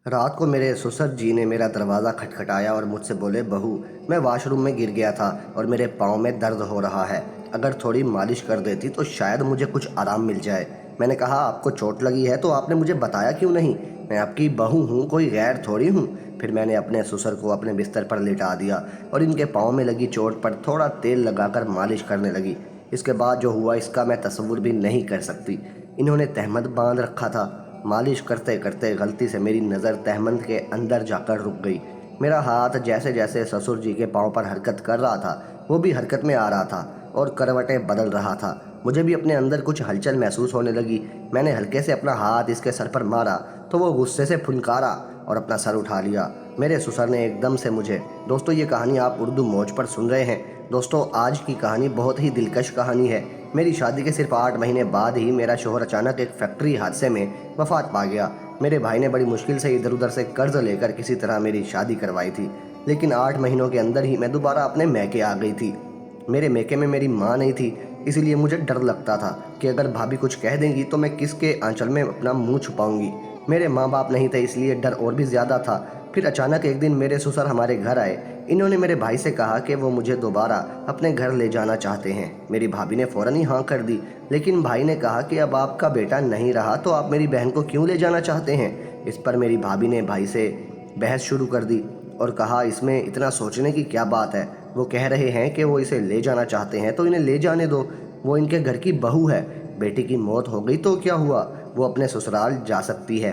رات کو میرے سسر جی نے میرا دروازہ کھٹکھٹایا اور مجھ سے بولے، بہو میں واش روم میں گر گیا تھا اور میرے پاؤں میں درد ہو رہا ہے، اگر تھوڑی مالش کر دیتی تو شاید مجھے کچھ آرام مل جائے۔ میں نے کہا، آپ کو چوٹ لگی ہے تو آپ نے مجھے بتایا کیوں نہیں؟ میں آپ کی بہو ہوں، کوئی غیر تھوڑی ہوں۔ پھر میں نے اپنے سسر کو اپنے بستر پر لٹا دیا اور ان کے پاؤں میں لگی چوٹ پر تھوڑا تیل لگا کر مالش کرنے لگی۔ اس کے بعد جو ہوا اس کا میں تصور بھی نہیں کر سکتی۔ انہوں نے تہمد باندھ رکھا تھا۔ مالش کرتے کرتے غلطی سے میری نظر تہمند کے اندر جا کر رک گئی۔ میرا ہاتھ جیسے جیسے سسر جی کے پاؤں پر حرکت کر رہا تھا وہ بھی حرکت میں آ رہا تھا اور کروٹیں بدل رہا تھا۔ مجھے بھی اپنے اندر کچھ ہلچل محسوس ہونے لگی۔ میں نے ہلکے سے اپنا ہاتھ اس کے سر پر مارا تو وہ غصے سے پھنکارا اور اپنا سر اٹھا لیا۔ میرے سسر نے ایک دم سے مجھے، دوستو یہ کہانی آپ اردو موج پر سن رہے ہیں۔ دوستو آج کی کہانی بہت ہی دلکش کہانی ہے۔ میری شادی کے صرف 8 مہینے بعد ہی میرا شوہر اچانک ایک فیکٹری حادثے میں وفات پا گیا۔ میرے بھائی نے بڑی مشکل سے ادھر ادھر سے قرض لے کر کسی طرح میری شادی کروائی تھی، لیکن 8 مہینوں کے اندر ہی میں دوبارہ اپنے میکے آ گئی تھی۔ میرے میکے میں میری ماں نہیں تھی، اسی لیے مجھے ڈر لگتا تھا کہ اگر بھابھی کچھ کہہ دیں گی تو میں کس کے آنچل میں اپنا منہ چھپاؤں گی۔ میرے ماں باپ نہیں تھے، اس لیے ڈر اور بھی زیادہ تھا۔ پھر اچانک ایک دن میرے سسر ہمارے گھر آئے۔ انہوں نے میرے بھائی سے کہا کہ وہ مجھے دوبارہ اپنے گھر لے جانا چاہتے ہیں۔ میری بھابھی نے فوراً ہی ہاں کر دی، لیکن بھائی نے کہا کہ اب آپ کا بیٹا نہیں رہا تو آپ میری بہن کو کیوں لے جانا چاہتے ہیں؟ اس پر میری بھابھی نے بھائی سے بحث شروع کر دی اور کہا، اس میں اتنا سوچنے کی کیا بات ہے؟ وہ کہہ رہے ہیں کہ وہ اسے لے جانا چاہتے ہیں تو انہیں لے جانے دو، وہ ان کے گھر کی بہو ہے۔ بیٹی کی موت ہو گئی تو کیا ہوا، وہ اپنے سسرال جا سکتی ہے۔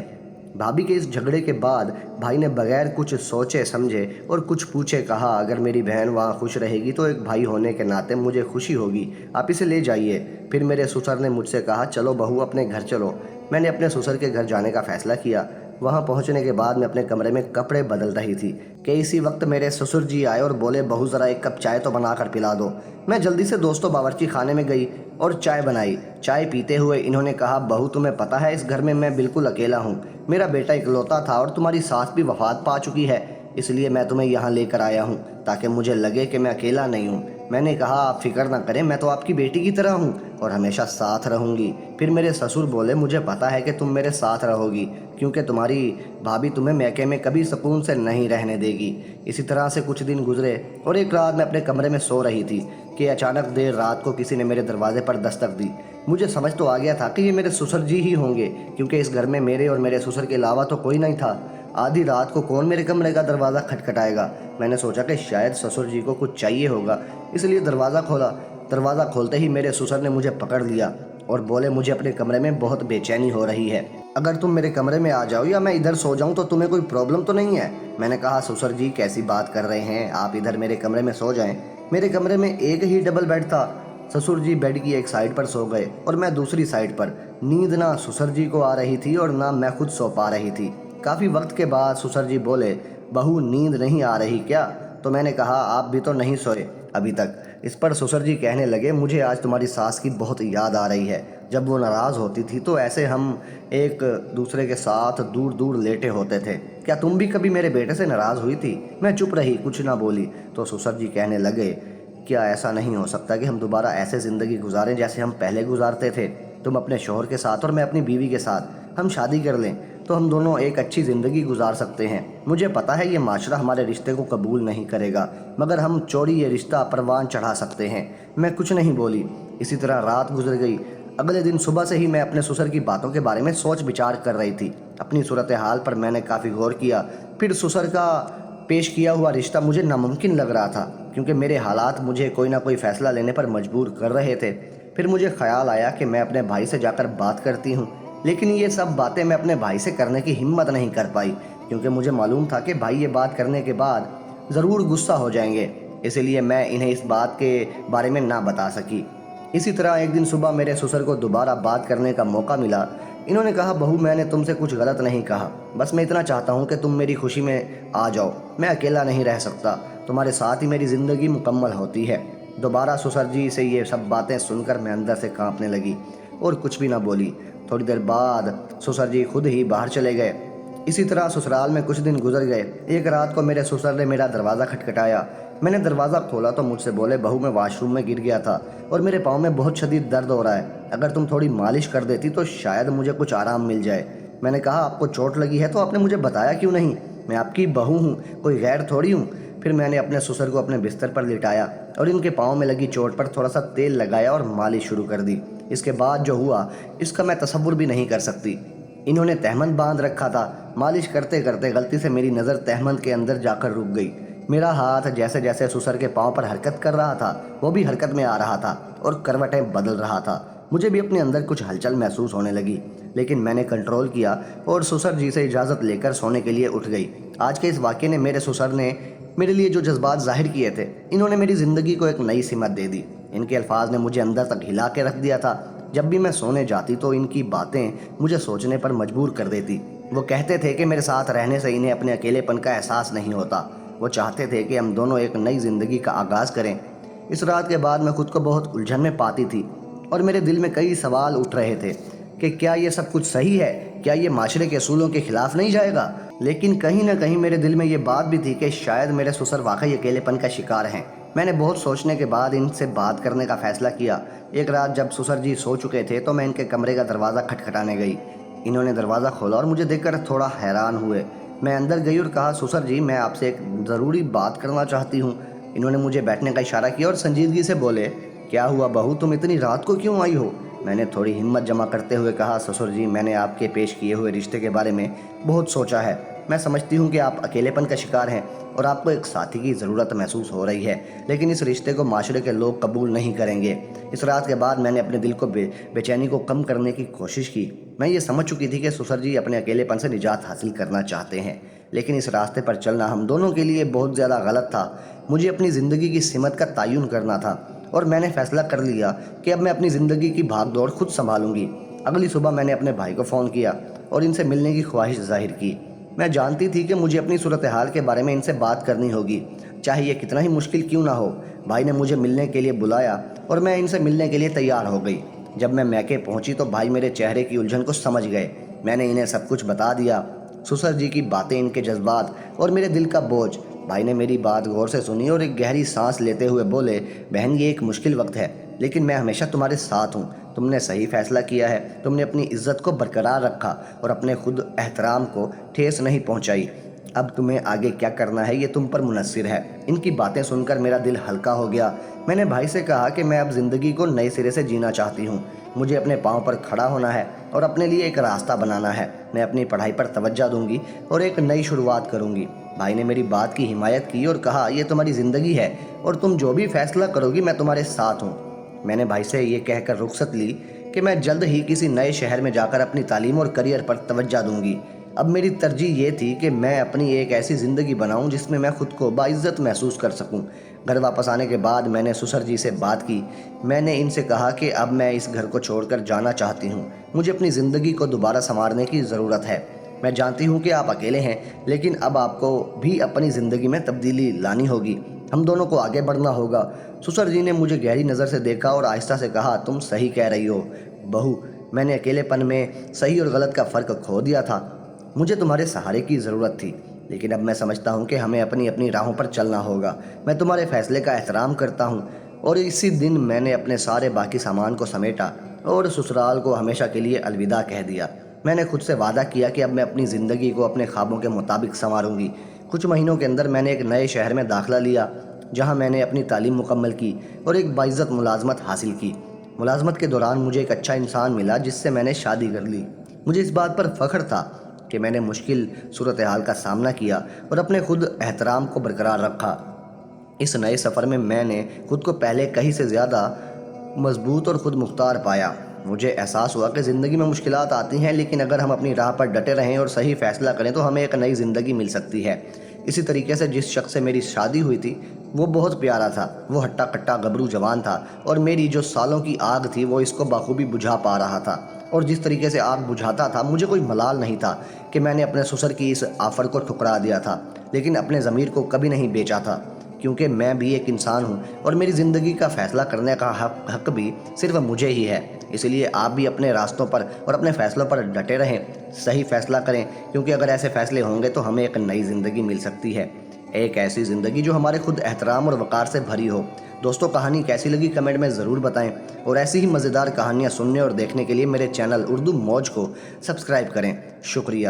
بھابھی کے اس جھگڑے کے بعد بھائی نے بغیر کچھ سوچے سمجھے اور کچھ پوچھے کہا، اگر میری بہن وہاں خوش رہے گی تو ایک بھائی ہونے کے ناطے مجھے خوشی ہوگی، آپ اسے لے جائیے۔ پھر میرے سسر نے مجھ سے کہا، چلو بہو اپنے گھر چلو۔ میں نے اپنے سسر کے گھر جانے کا فیصلہ کیا۔ وہاں پہنچنے کے بعد میں اپنے کمرے میں کپڑے بدل رہی تھی کہ اسی وقت میرے سسر جی آئے اور بولے، بہو ذرا ایک کپ چائے تو بنا کر پلا دو۔ میں جلدی سے دوستو باورچی خانے میں گئی اور چائے بنائی۔ چائے پیتے ہوئے انہوں نے کہا، بہو تمہیں پتہ ہے اس گھر میں بالکل اکیلا ہوں، میرا بیٹا اکلوتا تھا اور تمہاری ساس بھی وفات پا چکی ہے، اس لیے میں تمہیں یہاں لے کر آیا ہوں تاکہ مجھے لگے کہ میں اکیلا نہیں ہوں۔ میں نے کہا، آپ فکر نہ کریں، میں تو آپ کی بیٹی کی طرح ہوں اور ہمیشہ ساتھ رہوں گی۔ پھر میرے سسر بولے، مجھے پتہ ہے کہ تم میرے ساتھ رہو گی کیونکہ تمہاری بھابھی تمہیں میکے میں کبھی سکون سے نہیں رہنے دے گی۔ اسی طرح سے کچھ دن گزرے اور ایک رات میں اپنے کمرے میں سو رہی تھی کہ اچانک دیر رات کو کسی نے میرے دروازے پر دستک دی۔ مجھے سمجھ تو آ گیا تھا کہ یہ میرے سسر جی ہی ہوں گے کیونکہ اس گھر میں میرے اور میرے سسر کے علاوہ تو کوئی نہیں تھا۔ آدھی رات کو کون میرے کمرے کا دروازہ کھٹکھٹائے گا؟ میں نے سوچا کہ شاید سسر جی کو کچھ چاہیے ہوگا، اس لیے دروازہ کھولا۔ دروازہ کھولتے ہی میرے سسر نے مجھے پکڑ لیا اور بولے، مجھے اپنے کمرے میں بہت بے چینی ہو رہی ہے، اگر تم میرے کمرے میں آ جاؤ یا میں ادھر سو جاؤں تو تمہیں کوئی پرابلم تو نہیں ہے؟ میں نے کہا، سسر جی کیسی بات کر رہے ہیں، آپ ادھر میرے کمرے میں سو جائیں۔ میرے کمرے میں ایک ہی ڈبل بیڈ تھا۔ سسر جی بیڈ کی ایک سائیڈ پر سو گئے اور میں دوسری سائیڈ پر۔ نیند نہ سسر جی کو آ رہی تھی اور نہ میں خود سو پا رہی تھی۔ کافی وقت کے بعد سسر جی بولے، بہو نیند نہیں آ رہی کیا؟ تو میں نے کہا، آپ بھی تو نہیں سوئے ابھی تک۔ اس پر سسر جی کہنے لگے، مجھے آج تمہاری ساس کی بہت یاد آ رہی ہے، جب وہ ناراض ہوتی تھی تو ایسے ہم ایک دوسرے کے ساتھ دور دور لیٹے ہوتے تھے، کیا تم بھی کبھی میرے بیٹے سے ناراض ہوئی تھی؟ میں چپ رہی، کچھ نہ بولی۔ تو سسر جی کہنے لگے، کیا ایسا نہیں ہو سکتا کہ ہم دوبارہ ایسے زندگی گزاریں جیسے ہم پہلے گزارتے تھے، تم اپنے شوہر کے ساتھ اور میں اپنی بیوی کے ساتھ؟ ہم شادی کر لیں تو ہم دونوں ایک اچھی زندگی گزار سکتے ہیں۔ مجھے پتہ ہے یہ معاشرہ ہمارے رشتے کو قبول نہیں کرے گا، مگر ہم چوری یہ رشتہ پروان چڑھا سکتے ہیں۔ میں کچھ نہیں بولی۔ اسی طرح رات گزر گئی۔ اگلے دن صبح سے ہی میں اپنے سسر کی باتوں کے بارے میں سوچ بچار کر رہی تھی۔ اپنی صورتحال پر میں نے کافی غور کیا۔ پھر سسر کا پیش کیا ہوا رشتہ مجھے ناممکن لگ رہا تھا کیونکہ میرے حالات مجھے کوئی نہ کوئی فیصلہ لینے پر مجبور کر رہے تھے۔ پھر مجھے خیال آیا کہ میں اپنے بھائی سے جا کر بات کرتی ہوں، لیکن یہ سب باتیں میں اپنے بھائی سے کرنے کی ہمت نہیں کر پائی کیونکہ مجھے معلوم تھا کہ بھائی یہ بات کرنے کے بعد ضرور غصہ ہو جائیں گے، اسی لیے میں انہیں اس بات کے بارے میں نہ بتا سکی۔ اسی طرح ایک دن صبح میرے سسر کو دوبارہ بات کرنے کا موقع ملا۔ انہوں نے کہا، بہو میں نے تم سے کچھ غلط نہیں کہا، بس میں اتنا چاہتا ہوں کہ تم میری خوشی میں آ جاؤ، میں اکیلا نہیں رہ سکتا، تمہارے ساتھ ہی میری زندگی مکمل ہوتی ہے۔ دوبارہ سسر جی سے یہ سب باتیں سن کر میں اندر سے کانپنے لگی اور کچھ بھی نہ بولی۔ تھوڑی دیر بعد سسر جی خود ہی باہر چلے گئے۔ اسی طرح سسرال میں کچھ دن گزر گئے۔ ایک رات کو میرے سسر نے میرا دروازہ کھٹکھٹایا۔ میں نے دروازہ کھولا تو مجھ سے بولے، بہو میں واش روم میں گر گیا تھا اور میرے پاؤں میں بہت شدید درد ہو رہا ہے، اگر تم تھوڑی مالش کر دیتی تو شاید مجھے کچھ آرام مل جائے۔ میں نے کہا آپ کو چوٹ لگی ہے تو آپ نے مجھے بتایا کیوں نہیں؟ میں آپ کی بہو ہوں، کوئی غیر تھوڑی ہوں۔ پھر میں نے اپنے سسر کو اپنے بستر پر لٹایا اور ان کے پاؤں میں لگی چوٹ پر تھوڑا سا تیل لگایا اور مالش شروع کر دی۔ اس کے بعد جو ہوا اس کا میں تصور بھی نہیں کر سکتی۔ انہوں نے تہمند باندھ رکھا تھا۔ مالش کرتے کرتے غلطی سے میری نظر تہمند کے اندر جا کر رک گئی۔ میرا ہاتھ جیسے جیسے سسر کے پاؤں پر حرکت کر رہا تھا وہ بھی حرکت میں آ رہا تھا اور کروٹیں بدل رہا تھا۔ مجھے بھی اپنے اندر کچھ ہلچل محسوس ہونے لگی، لیکن میں نے کنٹرول کیا اور سسر جی سے اجازت لے کر سونے کے لیے اٹھ گئی۔ آج کے اس واقعے نے میرے سسر نے میرے لیے جو جذبات ظاہر کیے تھے، انہوں نے میری زندگی کو ایک نئی سمت دے دی۔ ان کے الفاظ نے مجھے اندر تک ہلا کے رکھ دیا تھا۔ جب بھی میں سونے جاتی تو ان کی باتیں مجھے سوچنے پر مجبور کر دیتی۔ وہ کہتے تھے کہ میرے ساتھ رہنے سے انہیں اپنے اکیلے پن کا احساس نہیں ہوتا۔ وہ چاہتے تھے کہ ہم دونوں ایک نئی زندگی کا آغاز کریں۔ اس رات کے بعد میں خود کو بہت الجھن میں پاتی تھی اور میرے دل میں کئی سوال اٹھ رہے تھے کہ کیا یہ سب کچھ صحیح ہے؟ کیا یہ معاشرے کے اصولوں کے خلاف نہیں جائے گا؟ لیکن کہیں نہ کہیں میرے دل میں یہ بات بھی تھی کہ شاید میرے سسر واقعی اکیلے پن کا شکار ہیں۔ میں نے بہت سوچنے کے بعد ان سے بات کرنے کا فیصلہ کیا۔ ایک رات جب سسر جی سو چکے تھے تو میں ان کے کمرے کا دروازہ کھٹکھٹانے گئی۔ انہوں نے دروازہ کھولا اور مجھے دیکھ کر تھوڑا حیران ہوئے۔ میں اندر گئی اور کہا، سسر جی میں آپ سے ایک ضروری بات کرنا چاہتی ہوں۔ انہوں نے مجھے بیٹھنے کا اشارہ کیا اور سنجیدگی سے بولے، کیا ہوا بہو، تم اتنی رات کو کیوں آئی ہو؟ میں نے تھوڑی ہمت جمع کرتے ہوئے کہا، سسر جی میں نے آپ کے پیش کیے ہوئے رشتے کے بارے میں بہت سوچا ہے۔ میں سمجھتی ہوں کہ آپ اکیلے پن کا شکار ہیں اور آپ کو ایک ساتھی کی ضرورت محسوس ہو رہی ہے، لیکن اس رشتے کو معاشرے کے لوگ قبول نہیں کریں گے۔ اس رات کے بعد میں نے اپنے دل کو بے چینی کو کم کرنے کی کوشش کی۔ میں یہ سمجھ چکی تھی کہ سسر جی اپنے اکیلے پن سے نجات حاصل کرنا چاہتے ہیں، لیکن اس راستے پر چلنا ہم دونوں کے لیے بہت زیادہ غلط تھا۔ مجھے اپنی زندگی کی سمت کا تعین کرنا تھا اور میں نے فیصلہ کر لیا کہ اب میں اپنی زندگی کی بھاگ دوڑ خود سنبھالوں گی۔ اگلی صبح میں نے اپنے بھائی کو فون کیا اور ان سے ملنے کی خواہش ظاہر کی۔ میں جانتی تھی کہ مجھے اپنی صورتحال کے بارے میں ان سے بات کرنی ہوگی، چاہے یہ کتنا ہی مشکل کیوں نہ ہو۔ بھائی نے مجھے ملنے کے لیے بلایا اور میں ان سے ملنے کے لیے تیار ہو گئی۔ جب میں میکے پہنچی تو بھائی میرے چہرے کی الجھن کو سمجھ گئے۔ میں نے انہیں سب کچھ بتا دیا، سسر جی کی باتیں، ان کے جذبات اور میرے دل کا بوجھ۔ بھائی نے میری بات غور سے سنی اور ایک گہری سانس لیتے ہوئے بولے، بہن یہ ایک مشکل وقت ہے، لیکن میں ہمیشہ تمہارے ساتھ ہوں۔ تم نے صحیح فیصلہ کیا ہے، تم نے اپنی عزت کو برقرار رکھا اور اپنے خود احترام کو ٹھیس نہیں پہنچائی۔ اب تمہیں آگے کیا کرنا ہے یہ تم پر منحصر ہے۔ ان کی باتیں سن کر میرا دل ہلکا ہو گیا۔ میں نے بھائی سے کہا کہ میں اب زندگی کو نئے سرے سے جینا چاہتی ہوں۔ مجھے اپنے پاؤں پر کھڑا ہونا ہے اور اپنے لیے ایک راستہ بنانا ہے۔ میں اپنی پڑھائی پر توجہ دوں گی اور ایک نئی شروعات کروں گی۔ بھائی نے میری بات کی حمایت کی اور کہا، یہ تمہاری زندگی ہے اور تم جو بھی فیصلہ کرو گی میں تمہارے ساتھ ہوں۔ میں نے بھائی سے یہ کہہ کر رخصت لی کہ میں جلد ہی کسی نئے شہر میں جا کر اپنی تعلیم اور کریئر پر توجہ دوں گی۔ اب میری ترجیح یہ تھی کہ میں اپنی ایک ایسی زندگی بناؤں جس میں میں خود کو باعزت محسوس کر سکوں۔ گھر واپس آنے کے بعد میں نے سسر جی سے بات کی۔ میں نے ان سے کہا کہ اب میں اس گھر کو چھوڑ کر جانا چاہتی ہوں۔ مجھے اپنی زندگی کو دوبارہ سنوارنے کی ضرورت ہے۔ میں جانتی ہوں کہ آپ اکیلے ہیں، لیکن اب آپ کو بھی اپنی زندگی میں تبدیلی لانی ہوگی۔ ہم دونوں کو آگے بڑھنا ہوگا۔ سسر جی نے مجھے گہری نظر سے دیکھا اور آہستہ سے کہا، تم صحیح کہہ رہی ہو بہو، میں نے اکیلے پن میں صحیح اور غلط کا فرق کھو دیا تھا۔ مجھے تمہارے سہارے کی ضرورت تھی، لیکن اب میں سمجھتا ہوں کہ ہمیں اپنی اپنی راہوں پر چلنا ہوگا۔ میں تمہارے فیصلے کا احترام کرتا ہوں۔ اور اسی دن میں نے اپنے سارے باقی سامان کو سمیٹا اور سسرال کو ہمیشہ کے لیے الوداع کہہ دیا۔ میں نے خود سے وعدہ کیا کہ اب میں اپنی زندگی کو اپنے خوابوں کے مطابق سنواروں گی۔ کچھ مہینوں کے اندر میں نے ایک نئے شہر میں داخلہ لیا، جہاں میں نے اپنی تعلیم مکمل کی اور ایک باعزت ملازمت حاصل کی۔ ملازمت کے دوران مجھے ایک اچھا انسان ملا جس سے میں نے شادی کر لی۔ مجھے اس بات پر فخر تھا کہ میں نے مشکل صورتحال کا سامنا کیا اور اپنے خود احترام کو برقرار رکھا۔ اس نئے سفر میں میں نے خود کو پہلے کہیں سے زیادہ مضبوط اور خود مختار پایا۔ مجھے احساس ہوا کہ زندگی میں مشکلات آتی ہیں، لیکن اگر ہم اپنی راہ پر ڈٹے رہیں اور صحیح فیصلہ کریں تو ہمیں ایک نئی زندگی مل سکتی ہے۔ اسی طریقے سے جس شخص سے میری شادی ہوئی تھی وہ بہت پیارا تھا۔ وہ ہٹا کٹا گبرو جوان تھا اور میری جو سالوں کی آگ تھی وہ اس کو بخوبی بجھا پا رہا تھا۔ اور جس طریقے سے آگ بجھاتا تھا، مجھے کوئی ملال نہیں تھا کہ میں نے اپنے سسر کی اس آفر کو ٹھکرا دیا تھا، لیکن اپنے ضمیر کو کبھی نہیں بیچا تھا، کیونکہ میں بھی ایک انسان ہوں اور میری زندگی کا فیصلہ کرنے کا حق بھی صرف مجھے ہی ہے۔ اس لیے آپ بھی اپنے راستوں پر اور اپنے فیصلوں پر ڈٹے رہیں، صحیح فیصلہ کریں، کیونکہ اگر ایسے فیصلے ہوں گے تو ہمیں ایک نئی زندگی مل سکتی ہے، ایک ایسی زندگی جو ہمارے خود احترام اور وقار سے بھری ہو۔ دوستو کہانی کیسی لگی کمنٹ میں ضرور بتائیں، اور ایسی ہی مزیدار کہانیاں سننے اور دیکھنے کے لیے میرے چینل اردو موج کو سبسکرائب کریں۔ شکریہ۔